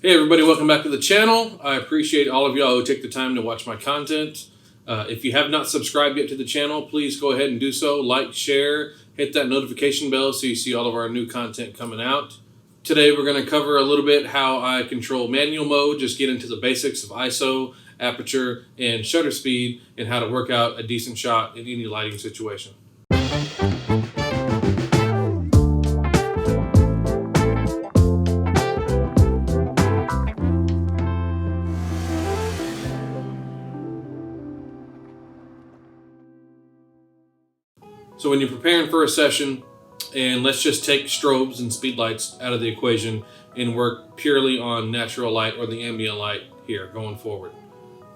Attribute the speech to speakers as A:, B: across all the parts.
A: Hey everybody, welcome back to the channel. I appreciate all of y'all who take the time to watch my content. If you have not subscribed yet to the channel, please go ahead and do so. Like, share, hit that notification bell so you see all of our new content coming out. Today we're going to cover a little bit how I control manual mode, just get into the basics of ISO, aperture, and shutter speed, and how to work out a decent shot in any lighting situation. So when you're preparing for a session, and let's just take strobes and speed lights out of the equation and work purely on natural light or the ambient light here going forward.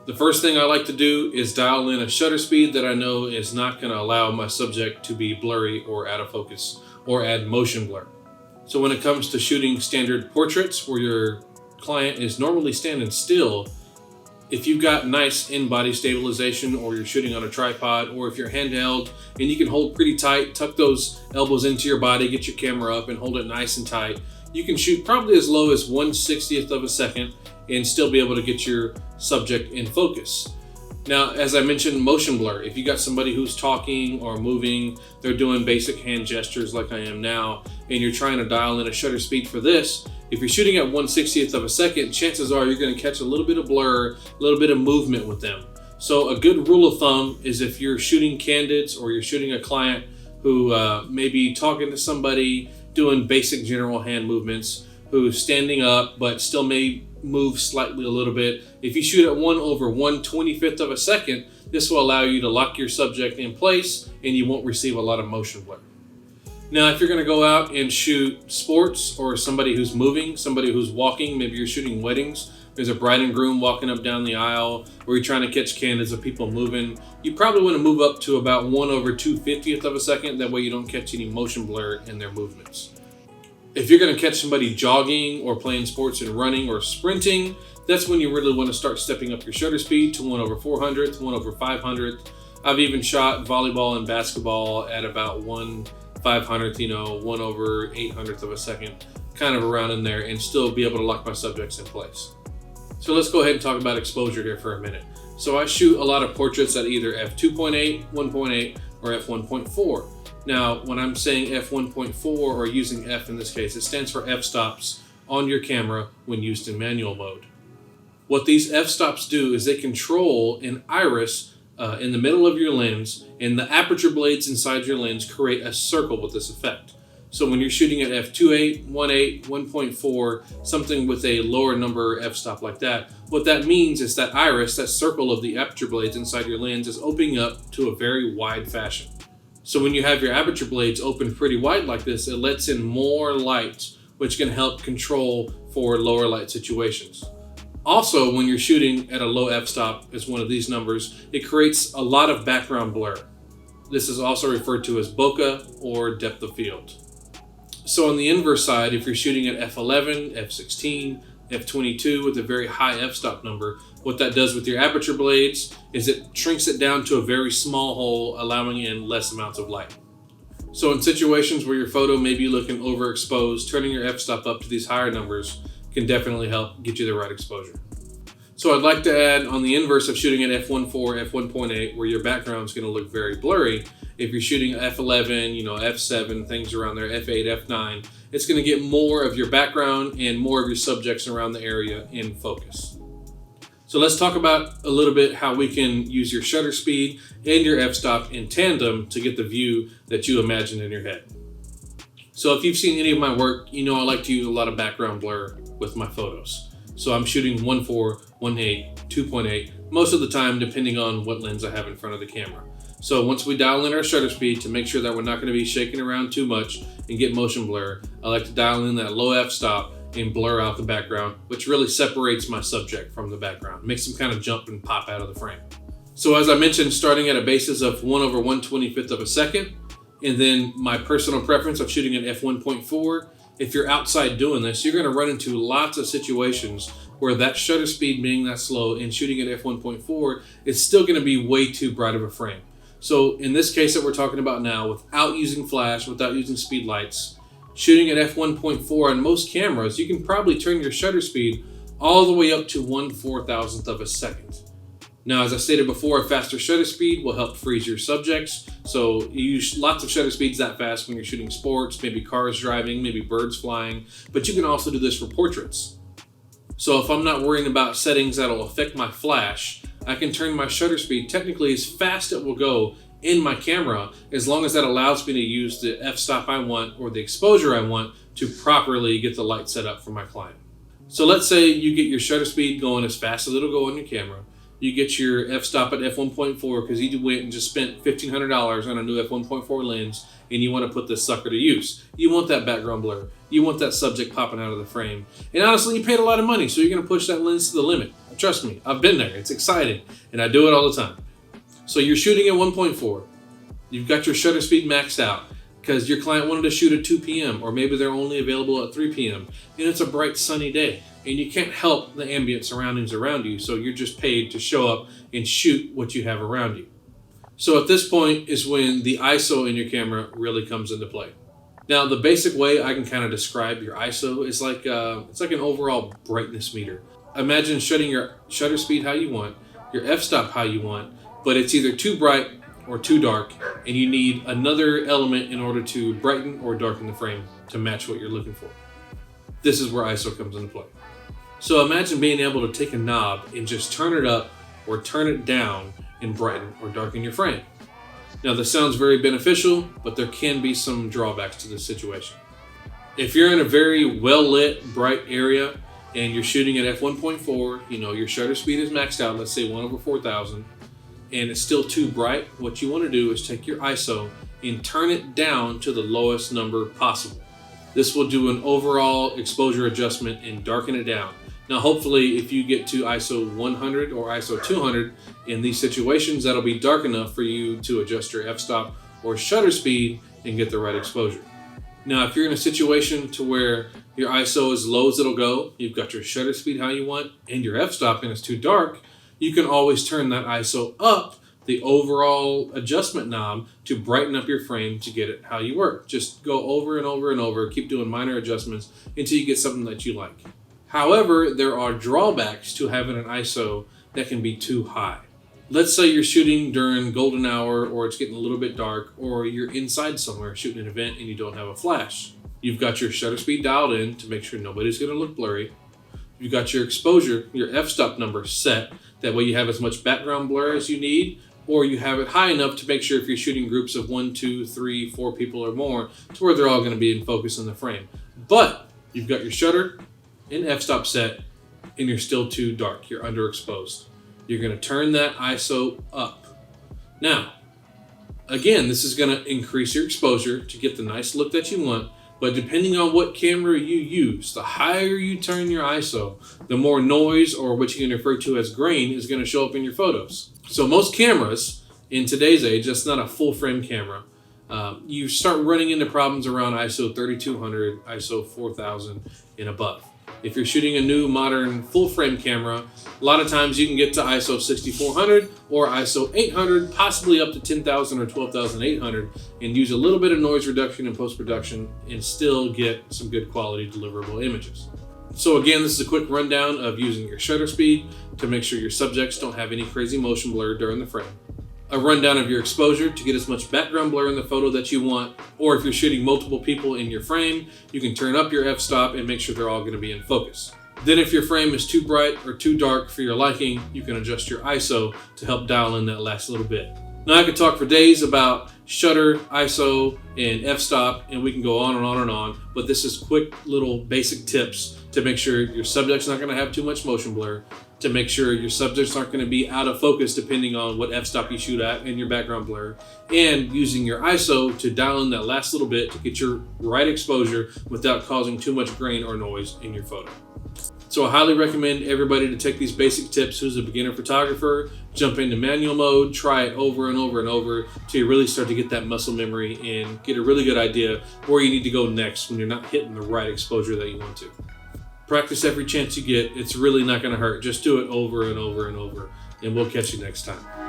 A: The first thing I like to do is dial in a shutter speed that I know is not going to allow my subject to be blurry or out of focus or add motion blur. So when it comes to shooting standard portraits where your client is normally standing still, if you've got nice in-body stabilization, or you're shooting on a tripod, or if you're handheld and you can hold pretty tight, tuck those elbows into your body, get your camera up and hold it nice and tight, you can shoot probably as low as 1/60th of a second and still be able to get your subject in focus. Now, as I mentioned, motion blur. If you got somebody who's talking or moving, they're doing basic hand gestures like I am now, and you're trying to dial in a shutter speed for this, if you're shooting at 1/60th of a second, chances are you're going to catch a little bit of blur, a little bit of movement with them. So a good rule of thumb is if you're shooting candids or you're shooting a client who may be talking to somebody, doing basic general hand movements, who's standing up but still may move slightly a little bit. If you shoot at 1/125th of a second, this will allow you to lock your subject in place and you won't receive a lot of motion blur. Now, if you're going to go out and shoot sports or somebody who's moving, somebody who's walking, maybe you're shooting weddings, there's a bride and groom walking up down the aisle, or you're trying to catch candids of people moving, you probably want to move up to about 1/250th of a second. That way you don't catch any motion blur in their movements. If you're going to catch somebody jogging or playing sports and running or sprinting, that's when you really want to start stepping up your shutter speed to 1/400th, 1/500th. I've even shot volleyball and basketball at about 1/500th, 1/800th of a second, kind of around in there, and still be able to lock my subjects in place. So let's go ahead and talk about exposure here for a minute. So I shoot a lot of portraits at either f2.8, 1.8, or f1.4. Now, when I'm saying f1.4 or using f in this case, it stands for f-stops on your camera when used in manual mode. What these f-stops do is they control an iris in the middle of your lens, and the aperture blades inside your lens create a circle with this effect. So when you're shooting at f2.8, 1.8, 1.4, something with a lower number f-stop like that, what that means is that iris, that circle of the aperture blades inside your lens, is opening up to a very wide fashion. So when you have your aperture blades open pretty wide like this, it lets in more light, which can help control for lower light situations. Also, when you're shooting at a low f-stop, as one of these numbers, it creates a lot of background blur. This is also referred to as bokeh or depth of field. So on the inverse side, if you're shooting at f11, f16, f22 with a very high f-stop number, what that does with your aperture blades is it shrinks it down to a very small hole, allowing in less amounts of light. So in situations where your photo may be looking overexposed, turning your f-stop up to these higher numbers can definitely help get you the right exposure. So I'd like to add, on the inverse of shooting at f1.4, f1.8, where your background is going to look very blurry, if you're shooting f11, f7, things around there, f8, f9, it's going to get more of your background and more of your subjects around the area in focus. So let's talk about a little bit how we can use your shutter speed and your f-stop in tandem to get the view that you imagine in your head. So if you've seen any of my work, I like to use a lot of background blur with my photos. So I'm shooting 1.4, 1.8, 2.8, most of the time depending on what lens I have in front of the camera. So once we dial in our shutter speed to make sure that we're not going to be shaking around too much and get motion blur, I like to dial in that low f-stop and blur out the background, which really separates my subject from the background, makes them kind of jump and pop out of the frame. So as I mentioned, starting at a basis of 1/125th of a second, and then my personal preference of shooting at f1.4, if you're outside doing this, you're going to run into lots of situations where that shutter speed being that slow and shooting at f1.4 is still going to be way too bright of a frame. So in this case that we're talking about now, without using flash, without using speed lights, shooting at f1.4 on most cameras, you can probably turn your shutter speed all the way up to 1/4000th of a second. Now, as I stated before, a faster shutter speed will help freeze your subjects. So you use lots of shutter speeds that fast when you're shooting sports, maybe cars driving, maybe birds flying, but you can also do this for portraits. So if I'm not worrying about settings that'll affect my flash, I can turn my shutter speed technically as fast as it will go in my camera, as long as that allows me to use the f-stop I want or the exposure I want to properly get the light set up for my client. So let's say you get your shutter speed going as fast as it'll go on your camera. You get your f-stop at f1.4 because you went and just spent $1,500 on a new f1.4 lens and you want to put this sucker to use. You want that background blur. You want that subject popping out of the frame. And honestly, you paid a lot of money, so you're going to push that lens to the limit. Trust me, I've been there. It's exciting, and I do it all the time. So you're shooting at 1.4. You've got your shutter speed maxed out because your client wanted to shoot at 2 p.m. or maybe they're only available at 3 p.m. and it's a bright sunny day. And you can't help the ambient surroundings around you, so you're just paid to show up and shoot what you have around you. So at this point is when the ISO in your camera really comes into play. Now, the basic way I can kind of describe your ISO is like it's like an overall brightness meter. Imagine shutting your shutter speed how you want, your f-stop how you want, but it's either too bright or too dark, and you need another element in order to brighten or darken the frame to match what you're looking for. This is where ISO comes into play. So imagine being able to take a knob and just turn it up or turn it down and brighten or darken your frame. Now, this sounds very beneficial, but there can be some drawbacks to this situation. If you're in a very well-lit, bright area and you're shooting at f1.4, your shutter speed is maxed out, let's say 1/4000, and it's still too bright, what you want to do is take your ISO and turn it down to the lowest number possible. This will do an overall exposure adjustment and darken it down. Now, hopefully, if you get to ISO 100 or ISO 200 in these situations, that'll be dark enough for you to adjust your f-stop or shutter speed and get the right exposure. Now, if you're in a situation to where your ISO is low as it'll go, you've got your shutter speed how you want, and your f-stop and it's too dark, you can always turn that ISO up, the overall adjustment knob, to brighten up your frame to get it how you work. Just go over and over and over, keep doing minor adjustments until you get something that you like. However, there are drawbacks to having an ISO that can be too high. Let's say you're shooting during golden hour, or it's getting a little bit dark, or you're inside somewhere shooting an event and you don't have a flash. You've got your shutter speed dialed in to make sure nobody's going to look blurry. You've got your exposure, your f-stop number set. That way you have as much background blur as you need, or you have it high enough to make sure if you're shooting groups of 1, 2, 3, 4 people or more, to where they're all going to be in focus in the frame. But you've got your shutter and f-stop set, and you're still too dark. You're underexposed. You're going to turn that ISO up. Now, again, this is going to increase your exposure to get the nice look that you want, but depending on what camera you use, the higher you turn your ISO, the more noise, or what you can refer to as grain, is going to show up in your photos. So most cameras in today's age, that's not a full frame camera, you start running into problems around ISO 3200, ISO 4000 and above. If you're shooting a new modern full frame camera, a lot of times you can get to ISO 6400 or ISO 800, possibly up to 10,000 or 12,800, and use a little bit of noise reduction in post-production and still get some good quality deliverable images. So again, this is a quick rundown of using your shutter speed to make sure your subjects don't have any crazy motion blur during the frame. A rundown of your exposure to get as much background blur in the photo that you want, or if you're shooting multiple people in your frame, you can turn up your f-stop and make sure they're all going to be in focus. Then if your frame is too bright or too dark for your liking, you can adjust your ISO to help dial in that last little bit. Now, I could talk for days about shutter, ISO, and f-stop, and we can go on and on and on, but this is quick little basic tips to make sure your subject's not going to have too much motion blur, to make sure your subjects aren't going to be out of focus depending on what f-stop you shoot at and your background blur, and using your ISO to dial in that last little bit to get your right exposure without causing too much grain or noise in your photo. So I highly recommend everybody to take these basic tips who's a beginner photographer, jump into manual mode, try it over and over and over till you really start to get that muscle memory and get a really good idea where you need to go next when you're not hitting the right exposure that you want to. Practice every chance you get. It's really not going to hurt. Just do it over and over and over, and we'll catch you next time.